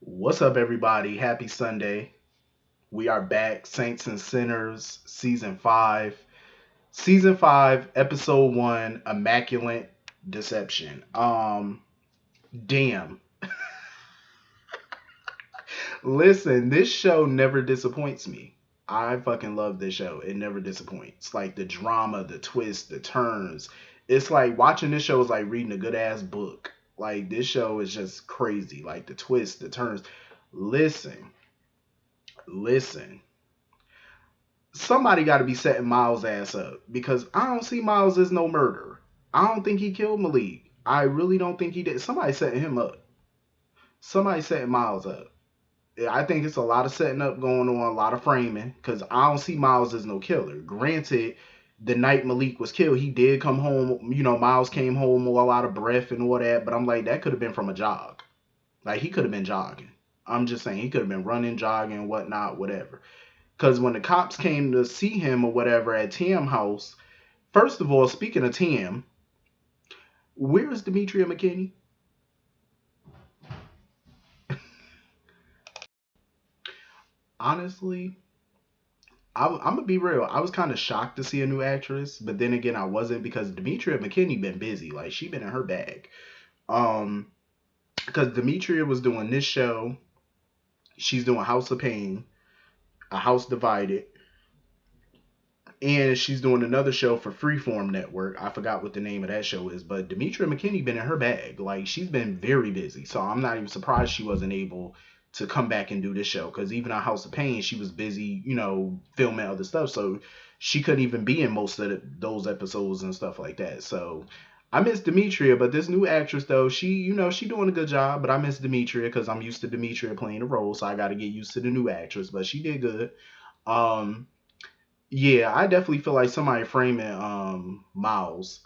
What's up, everybody? Happy Sunday. We are back, Saints and Sinners, season 5. Season 5, episode 1, Immaculate Deception. Damn. Listen, this show never disappoints me. I fucking love this show. It never disappoints. Like the drama, the twists, the turns. It's like watching this show is like reading a good ass book. Like this show is just crazy. Like the twists, the turns. Listen, listen. Somebody got to be setting Miles' ass up because I don't see Miles as no murderer. I don't think he killed Malik. I really don't think he did. Somebody setting him up. Somebody setting Miles up. I think it's a lot of setting up going on, a lot of framing because I don't see Miles as no killer. Granted, the night Malik was killed, he did come home. Miles came home with a lot of breath and all that, but I'm like, that could have been from a jog. Like, he could have been jogging. I'm just saying, he could have been running, jogging, whatnot, whatever. Because when the cops came to see him or whatever at Tam house, first of all, speaking of Tam, where is Demetria McKinney? Honestly, I'm gonna be real. I was kind of shocked to see a new actress, but then again, I wasn't because Demetria McKinney been busy. Like she been in her bag. Um, because Demetria was doing this show. She's doing House of Pain, A House Divided, and she's doing another show for Freeform Network. I forgot what the name of that show is, but Demetria McKinney been in her bag. Like she's been very busy, so I'm not even surprised she wasn't able to come back and do this show. Because even on House of Pain, she was busy, filming other stuff, so she couldn't even be in most of those episodes and stuff like that. So I miss Demetria, but this new actress though, she doing a good job. But I miss Demetria because I'm used to Demetria playing the role, so I got to get used to the new actress. But she did good. Um, yeah, I definitely feel like somebody framing Miles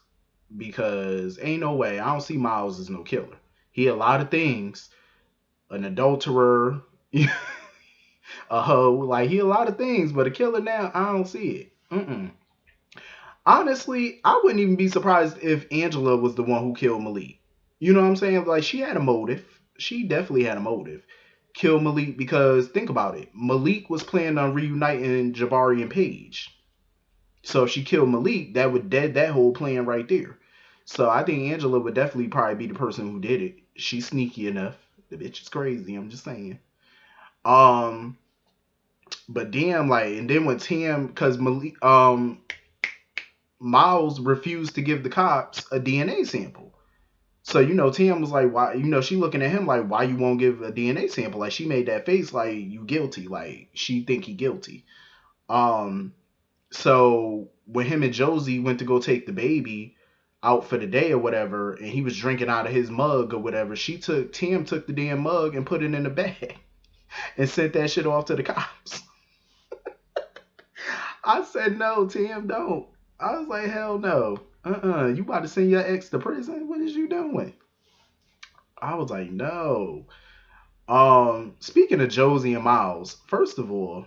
because ain't no way. I don't see Miles as no killer. He a lot of things, an adulterer, a hoe, like he a lot of things, but a killer now, I don't see it. Mm-mm. Honestly, I wouldn't even be surprised if Angela was the one who killed Malik. You know what I'm saying? Like she had a motive. She definitely had a motive. Kill Malik because think about it. Malik was planning on reuniting Jabari and Paige. So if she killed Malik, that would dead that whole plan right there. So I think Angela would definitely probably be the person who did it. She's sneaky enough. The bitch is crazy. I'm just saying. Um, but damn, like, and then when Tim, because Malik, Miles refused to give the cops a DNA sample. So Tim was like, why? She looking at him like, why you won't give a DNA sample? Like she made that face like you guilty. Like she think he guilty. Um, So when him and Josie went to go take the baby out for the day or whatever, and he was drinking out of his mug or whatever, Tim took the damn mug and put it in the bag and sent that shit off to the cops. I said no, Tim, don't. I was like, hell no. You about to send your ex to prison? What is you doing? I was like, no. Speaking of Josie and Miles, first of all,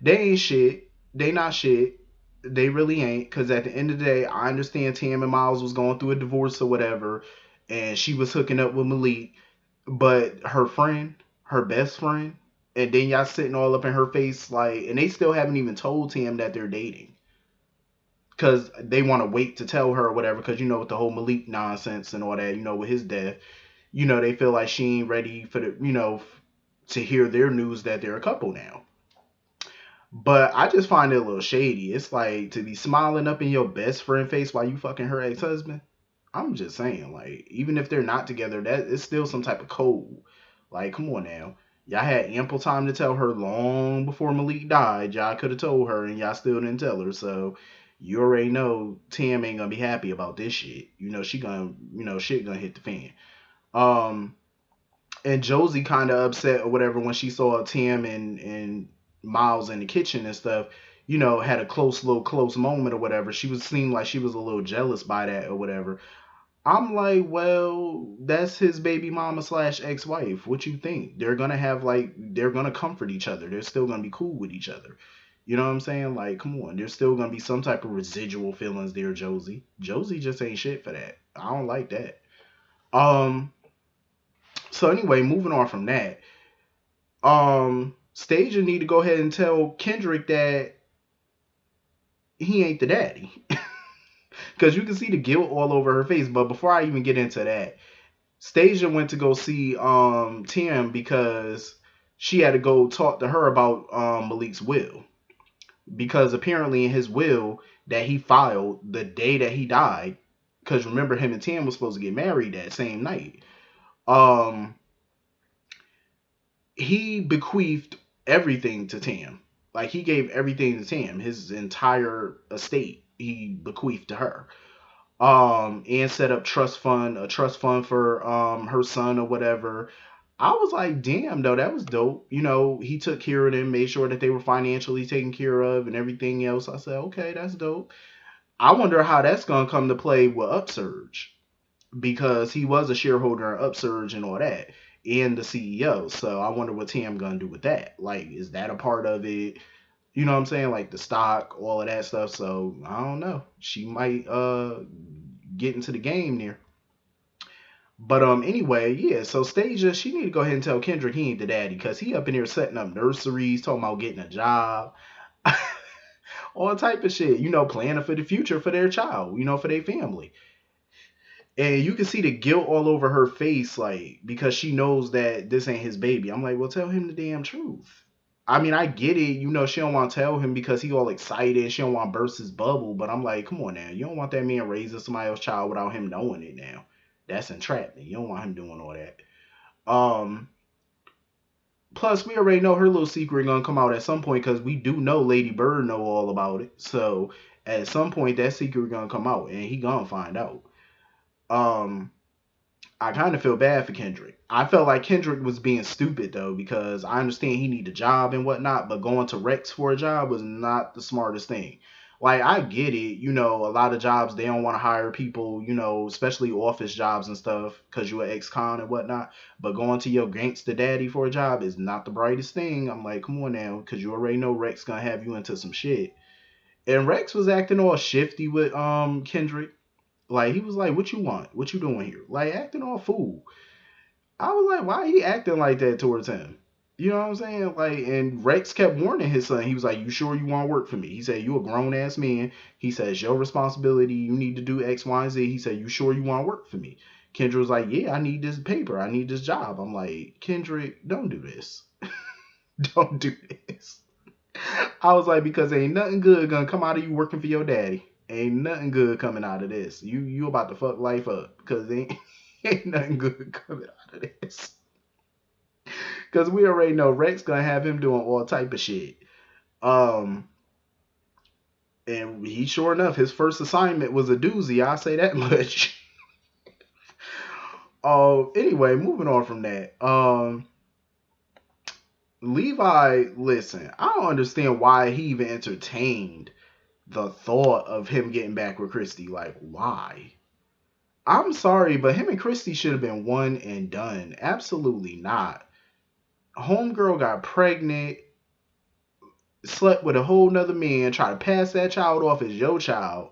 they ain't shit. They not shit. They really ain't. Because at the end of the day, I understand Tam and Miles was going through a divorce or whatever, and she was hooking up with Malik. But her friend, her best friend, and then y'all sitting all up in her face, like, and they still haven't even told Tam that they're dating. Because they want to wait to tell her or whatever. Because, with the whole Malik nonsense and all that, with his death, they feel like she ain't ready for to hear their news that they're a couple now. But I just find it a little shady. It's like to be smiling up in your best friend face while you fucking her ex husband. I'm just saying, like, even if they're not together, that is still some type of code. Like, come on now. Y'all had ample time to tell her long before Malik died. Y'all could have told her and y'all still didn't tell her. So you already know Tam ain't gonna be happy about this shit. She gonna shit gonna hit the fan. Um and Josie kind of upset or whatever when she saw Tim and Miles in the kitchen and stuff. Had a close moment or whatever. She was seemed like she was a little jealous by that or whatever. I'm like, well, that's his baby mama slash ex wife. What you think? They're gonna comfort each other. They're still gonna be cool with each other. You know what I'm saying? Like, come on. There's still gonna be some type of residual feelings there, Josie. Josie just ain't shit for that. I don't like that. Um, So anyway, moving on from that, Stasia need to go ahead and tell Kendrick that he ain't the daddy. Because you can see the guilt all over her face. But before I even get into that, Stasia went to go see Tim because she had to go talk to her about Malik's will. Because apparently in his will that he filed the day that he died, because remember him and Tim was supposed to get married that same night. Um, he bequeathed everything to Tam. Like he gave everything to Tam, his entire estate. He bequeathed to her. And set up a trust fund for her son or whatever. I was like, damn, though, that was dope. You know, he took care of them, made sure that they were financially taken care of and everything else. I said, okay, that's dope. I wonder how that's gonna come to play with Upsurge because he was a shareholder in Upsurge and all that, and the CEO. So I wonder what Tam gonna do with that. Like, is that a part of it? You know what I'm saying? Like the stock, all of that stuff. So I don't know. She might get into the game there. But anyway, yeah, so Stasia, she need to go ahead and tell Kendrick he ain't the daddy because he up in here setting up nurseries, talking about getting a job, all type of shit, you know, planning for the future for their child, you know, for their family. And you can see the guilt all over her face, like, because she knows that this ain't his baby. I'm like, well, tell him the damn truth. I mean, I get it, you know, she don't want to tell him because he all excited, she don't want to burst his bubble, but I'm like, come on now, you don't want that man raising somebody else's child without him knowing it now. That's entrapment. You don't want him doing all that. Um, Plus, we already know her little secret gonna come out at some point because we do know Lady Bird know all about it. So at some point, that secret gonna come out, and he gonna find out. Um, I kind of feel bad for Kendrick. I felt like Kendrick was being stupid though because I understand he need a job and whatnot, but going to Rex for a job was not the smartest thing. Like I get it, you know, a lot of jobs they don't want to hire people, you know, especially office jobs and stuff because you're an ex-con and whatnot. But going to your gangster daddy for a job is not the brightest thing. I'm like, come on now, because you already know Rex gonna have you into some shit. And Rex was acting all shifty with Kendrick. Like he was like, "What you want? What you doing here?" Like acting all fool. I was like, "Why he acting like that towards him?" You know what I'm saying? Like, and Rex kept warning his son. He was like, "You sure you want to work for me?" He said, "You a grown ass man." He said, "It's your responsibility. You need to do X, Y, and Z." He said, "You sure you want to work for me?" Kendra was like, "Yeah, I need this paper. I need this job." I'm like, Kendrick, don't do this. Don't do this. I was like, because ain't nothing good gonna come out of you working for your daddy. Ain't nothing good coming out of this. You about to fuck life up because ain't nothing good coming out of this. Because we already know Rex gonna have him doing all type of shit. Um, and he sure enough, his first assignment was a doozy. I say that much. Anyway, moving on from that. Levi, listen, I don't understand why he even entertained the thought of him getting back with Christy. Like, why? I'm sorry, but him and Christy should have been one and done. Absolutely not. Homegirl got pregnant, slept with a whole nother man, try to pass that child off as your child.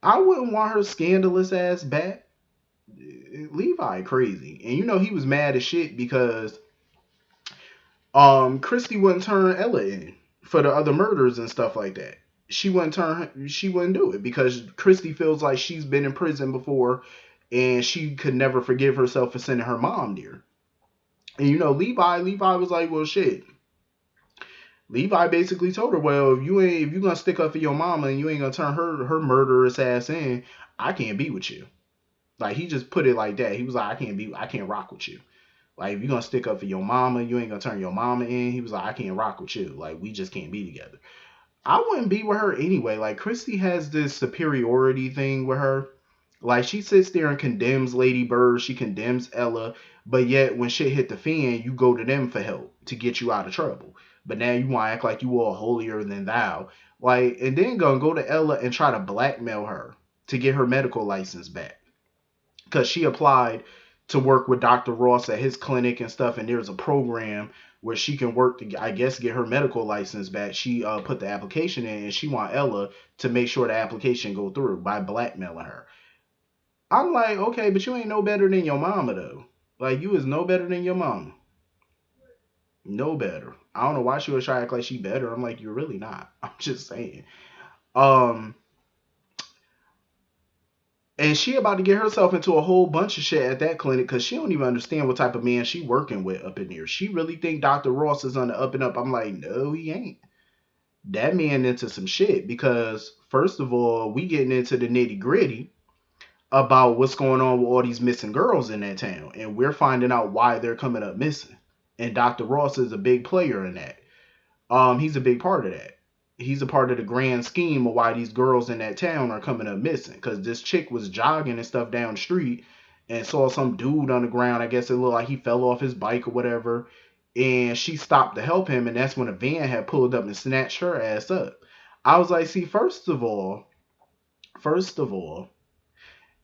I wouldn't want her scandalous ass back. Levi crazy. And you know he was mad as shit because Christy wouldn't turn Ella in for the other murders and stuff like that. She wouldn't do it because Christy feels like she's been in prison before and she could never forgive herself for sending her mom there. And you know, Levi was like, well shit. Levi basically told her, well, if you gonna stick up for your mama and you ain't gonna turn her murderous ass in, I can't be with you. Like he just put it like that. He was like, I can't rock with you. Like if you gonna stick up for your mama, you ain't gonna turn your mama in. He was like, I can't rock with you. Like we just can't be together. I wouldn't be with her anyway. Like Christy has this superiority thing with her. Like she sits there and condemns Lady Bird, she condemns Ella, but yet when shit hit the fan, you go to them for help to get you out of trouble. But now you want to act like you all holier than thou. Like, and then gonna go to Ella and try to blackmail her to get her medical license back. Because she applied to work with Dr. Ross at his clinic and stuff, and there's a program where she can work to, I guess, get her medical license back. She put the application in, and she want Ella to make sure the application go through by blackmailing her. I'm like, okay, but you ain't no better than your mama though. Like, you is no better than your mama. No better. I don't know why she was trying to act like she better. I'm like, you're really not. I'm just saying. Um, and she about to get herself into a whole bunch of shit at that clinic because she don't even understand what type of man she working with up in there. She really think Dr. Ross is on the up and up. I'm like, no, he ain't. That man into some shit because first of all, we getting into the nitty gritty about what's going on with all these missing girls in that town, and we're finding out why they're coming up missing. And Dr. Ross is a big player in that. He's a big part of that. He's a part of the grand scheme of why these girls in that town are coming up missing. Cause this chick was jogging and stuff down the street and saw some dude on the ground. I guess it looked like he fell off his bike or whatever. And she stopped to help him, and that's when a van had pulled up and snatched her ass up. I was like, see, first of all,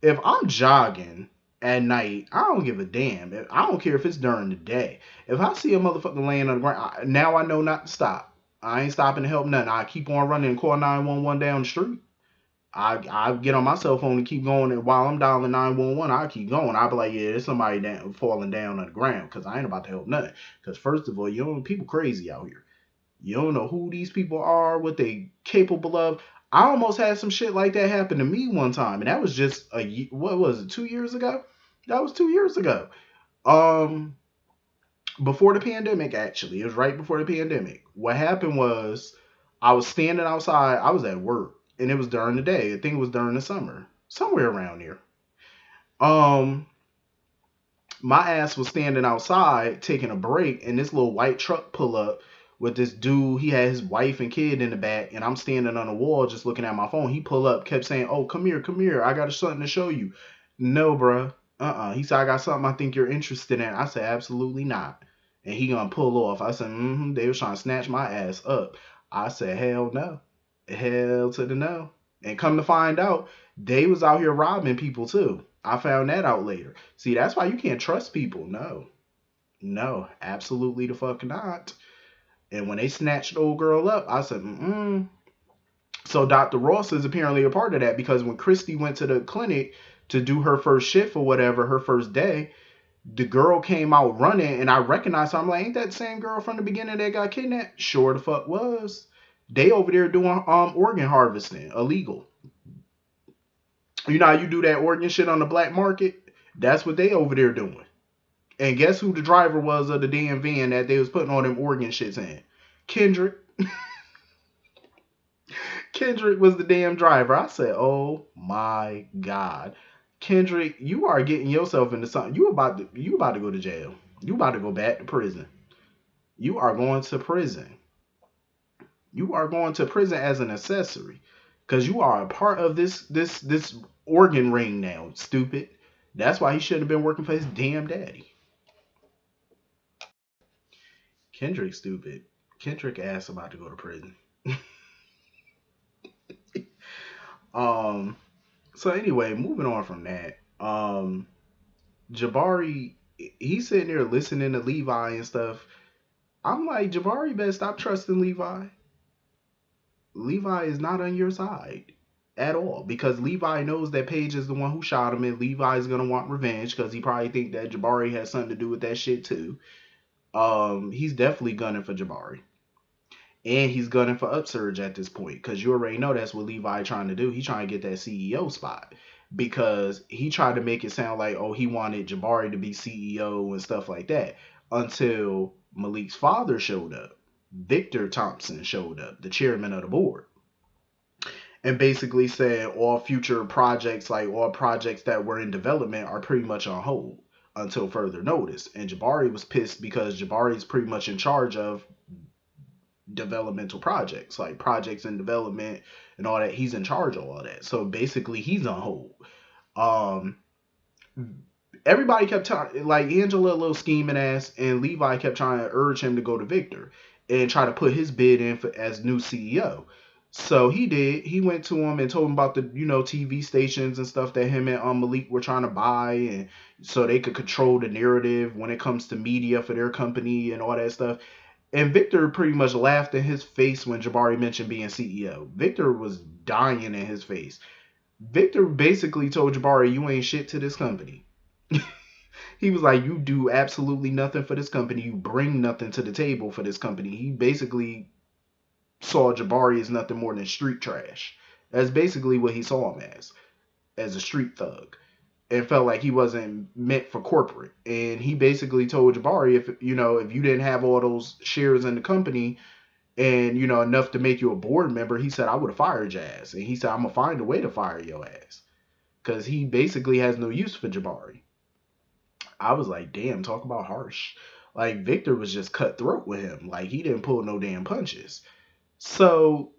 if I'm jogging at night, I don't give a damn. I don't care if it's during the day. If I see a motherfucker laying on the ground, now I know not to stop. I ain't stopping to help nothing. I keep on running and call 911 down the street. I get on my cell phone and keep going, and while I'm dialing 911, I keep going. I be like, yeah, there's somebody down, falling down on the ground because I ain't about to help nothing. Because first of all, you know, people crazy out here. You don't know who these people are, what they capable of. I almost had some shit like that happen to me one time, and that was just what was it, 2 years ago? That was 2 years ago. Um, Before the pandemic, actually, it was right before the pandemic. What happened was, I was standing outside. I was at work, and it was during the day. I think it was during the summer, somewhere around here. Um, my ass was standing outside taking a break, and this little white truck pull up with this dude. He had his wife and kid in the back, and I'm standing on the wall just looking at my phone. He pull up, kept saying, "Oh, come here, I got something to show you." No, bruh. He said, "I got something I think you're interested in." I said, "Absolutely not." And he gonna pull off. I said, "Mm-hmm." They was trying to snatch my ass up. I said, "Hell no, hell to the no." And come to find out, they was out here robbing people too. I found that out later. See, that's why you can't trust people. No, no, absolutely the fuck not. And when they snatched the old girl up, I said, mm. So Dr. Ross is apparently a part of that because when Christy went to the clinic to do her first shift or whatever, her first day, the girl came out running and I recognized her. I'm like, ain't that the same girl from the beginning that got kidnapped? Sure the fuck was. They over there doing organ harvesting, illegal. You know how you do that organ shit on the black market? That's what they over there doing. And guess who the driver was of the damn van that they was putting all them organ shits in? Kendrick. Kendrick was the damn driver. I said, oh my God. Kendrick, you are getting yourself into something. You about to go to jail. You about to go back to prison. You are going to prison. You are going to prison as an accessory. Cause you are a part of this organ ring now, stupid. That's why he shouldn't have been working for his damn daddy. Kendrick stupid. Kendrick ass about to go to prison. um so anyway, moving on from that. Jabari, he's sitting there listening to Levi and stuff. I'm like, Jabari better stop trusting Levi. Levi is not on your side at all because Levi knows that Paige is the one who shot him, and Levi is gonna want revenge because he probably think that Jabari has something to do with that shit too. He's definitely gunning for Jabari. And he's gunning for Upsurge at this point because you already know that's what Levi trying to do. He's trying to get that CEO spot because he tried to make it sound like, oh, he wanted Jabari to be CEO and stuff like that until Malik's father showed up. Victor Thompson showed up, the chairman of the board, and basically said all future projects, like all projects that were in development, are pretty much on hold until further notice. And Jabari was pissed because Jabari is pretty much in charge of developmental projects, like projects in development and all that. He's in charge of all that. So basically, he's on hold. Um, Everybody kept telling, like Angela, a little scheming ass, and Levi kept trying to urge him to go to Victor and try to put his bid in for as new CEO. So he did. He went to him and told him about the TV stations and stuff that him and Malik were trying to buy, and so they could control the narrative when it comes to media for their company and all that stuff. And Victor pretty much laughed in his face when Jabari mentioned being CEO. Victor was dying in his face. Victor basically told Jabari, "You ain't shit to this company." He was like, you do absolutely nothing for this company. You bring nothing to the table for this company. He basically saw Jabari as nothing more than street trash. That's basically what he saw him as a street thug, and felt like he wasn't meant for corporate. And he basically told Jabari, if you didn't have all those shares in the company and enough to make you a board member, he said I would have fired your ass. And he said I'm gonna find a way to fire your ass because he basically has no use for Jabari. I was like, damn, talk about harsh. Like Victor was just cutthroat with him. Like he didn't pull no damn punches. So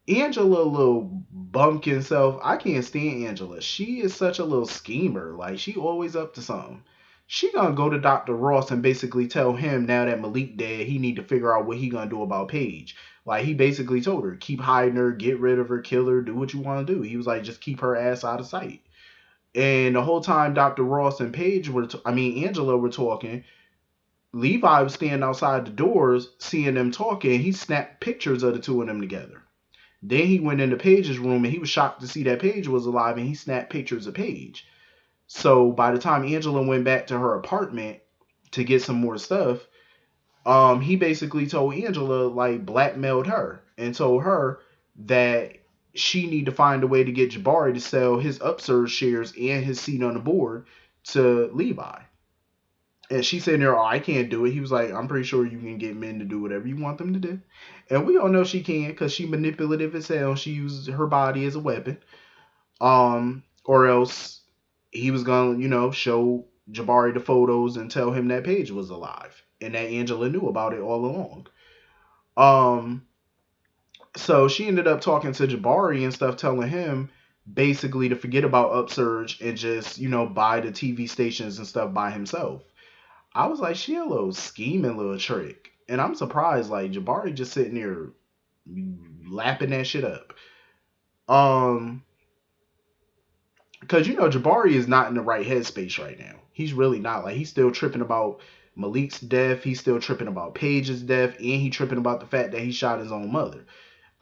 Angela, little bumpkin self, I can't stand Angela. She is such a little schemer. Like she always up to something. She gonna go to Dr. Ross and basically tell him now that Malik dead, he need to figure out what he gonna do about Paige. Like he basically told her, keep hiding her, get rid of her, kill her, do what you want to do. He was like, just keep her ass out of sight. And the whole time Dr. Ross and Paige Angela were talking, Levi was standing outside the doors, seeing them talking. He snapped pictures of the two of them together. Then he went into Paige's room and he was shocked to see that Paige was alive, and he snapped pictures of Paige. So by the time Angela went back to her apartment to get some more stuff, he basically told Angela, like, blackmailed her and told her that she need to find a way to get Jabari to sell his Upsurge shares and his seat on the board to Levi. And she said there, oh, I can't do it. He was like, I'm pretty sure you can get men to do whatever you want them to do. And we all know she can because she manipulative as hell. She uses her body as a weapon. Or else he was gonna, show Jabari the photos and tell him that Paige was alive and that Angela knew about it all along. So she ended up talking to Jabari and stuff, telling him basically to forget about Upsurge and just, buy the TV stations and stuff by himself. I was like, she a little scheming little trick. And I'm surprised, like, Jabari just sitting there lapping that shit up. Because, Jabari is not in the right headspace right now. He's really not. Like, he's still tripping about Malik's death. He's still tripping about Paige's death. And he's tripping about the fact that he shot his own mother.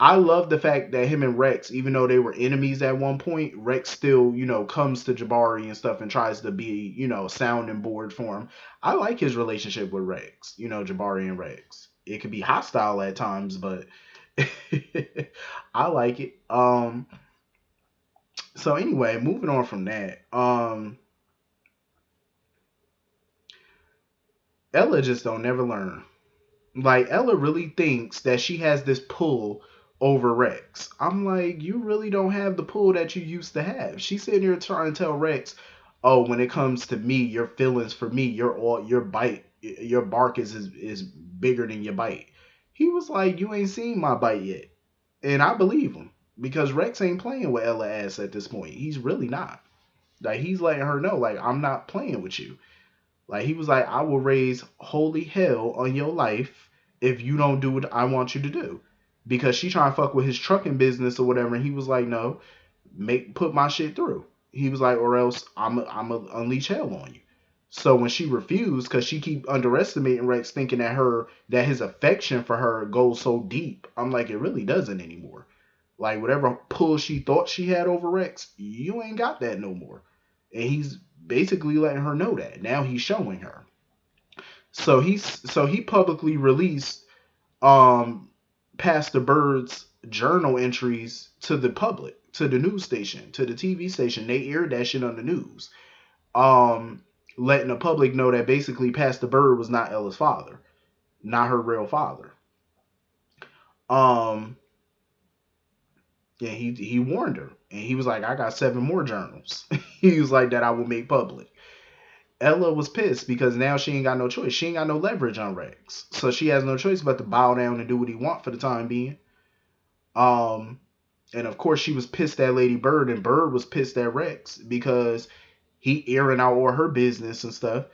I love the fact that him and Rex, even though they were enemies at one point, Rex still, comes to Jabari and stuff and tries to be, a sounding board for him. I like his relationship with Rex, Jabari and Rex. It could be hostile at times, but I like it. So anyway, moving on from that, Ella just don't never learn. Like, Ella really thinks that she has this pull over Rex. I'm like, you really don't have the pull that you used to have. She's sitting here trying to tell Rex, oh, when it comes to me, your feelings for me, your bite, your bark is bigger than your bite. He was like, you ain't seen my bite yet. And I believe him. Because Rex ain't playing with Ella ass at this point. He's really not. Like, he's letting her know, like, I'm not playing with you. Like, he was like, I will raise holy hell on your life if you don't do what I want you to do. Because she trying to fuck with his trucking business or whatever. And he was like, no, put my shit through. He was like, or else I'm a unleash hell on you. So when she refused, because she keep underestimating Rex, thinking that his affection for her goes so deep. I'm like, it really doesn't anymore. Like, whatever pull she thought she had over Rex, you ain't got that no more. And he's basically letting her know that. Now he's showing her. So he publicly released Pastor Bird's journal entries to the public, to the news station, to the TV station. They aired that shit on the news. Letting the public know that basically Pastor Bird was not Ella's father, not her real father. Yeah, he warned her, and he was like, I got 7 more journals. He was like, that I will make public. Ella was pissed because now she ain't got no choice. She ain't got no leverage on Rex. So she has no choice but to bow down and do what he want for the time being. And of course she was pissed at Lady Bird, and Bird was pissed at Rex because he airing out all her business and stuff.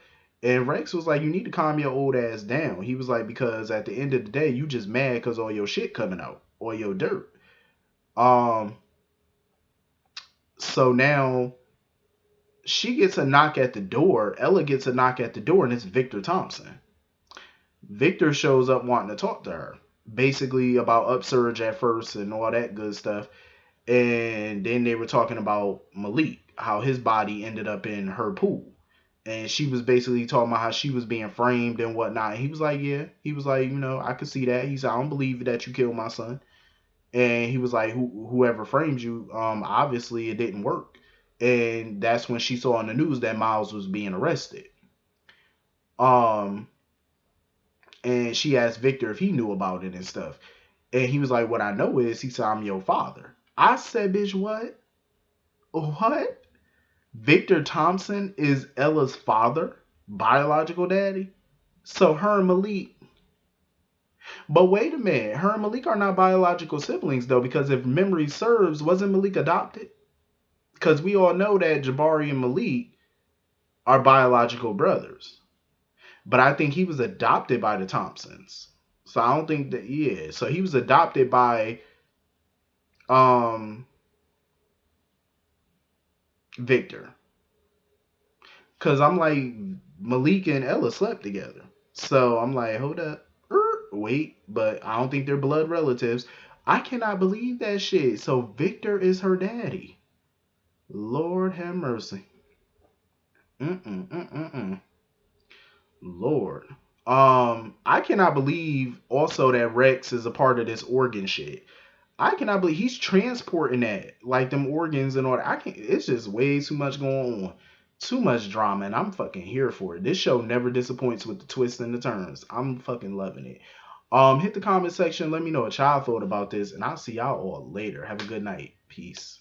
And Rex was like, you need to calm your old ass down. He was like, because at the end of the day, you just mad because all your shit coming out, or your dirt. So now she gets a knock at the door. Ella gets a knock at the door, and it's Victor Thompson. Victor shows up wanting to talk to her, basically about Upsurge at first and all that good stuff. And then they were talking about Malik, how his body ended up in her pool. And she was basically talking about how she was being framed and whatnot. And he was like, yeah. He was like, I could see that. He said, I don't believe that you killed my son. And he was like, whoever framed you, obviously it didn't work. And that's when she saw on the news that Miles was being arrested. Um, and she asked Victor if he knew about it and stuff. And he was like, what I know is, he said, I'm your father. I said, bitch, what? What? Victor Thompson is Ella's father, biological daddy? So her and Malik. But wait a minute, her and Malik are not biological siblings though, because if memory serves, wasn't Malik adopted? Because we all know that Jabari and Malik are biological brothers. But I think he was adopted by the Thompsons. So I don't think that, yeah. So he was adopted by Victor. Because I'm like, Malik and Ella slept together. So I'm like, hold up. Wait, but I don't think they're blood relatives. I cannot believe that shit. So Victor is her daddy. Lord have mercy. Lord. I cannot believe also that Rex is a part of this organ shit. I cannot believe he's transporting that, like them organs and all that. It's just way too much going on. Too much drama, and I'm fucking here for it. This show never disappoints with the twists and the turns. I'm fucking loving it. Hit the comment section. Let me know what y'all thought about this, and I'll see y'all all later. Have a good night. Peace.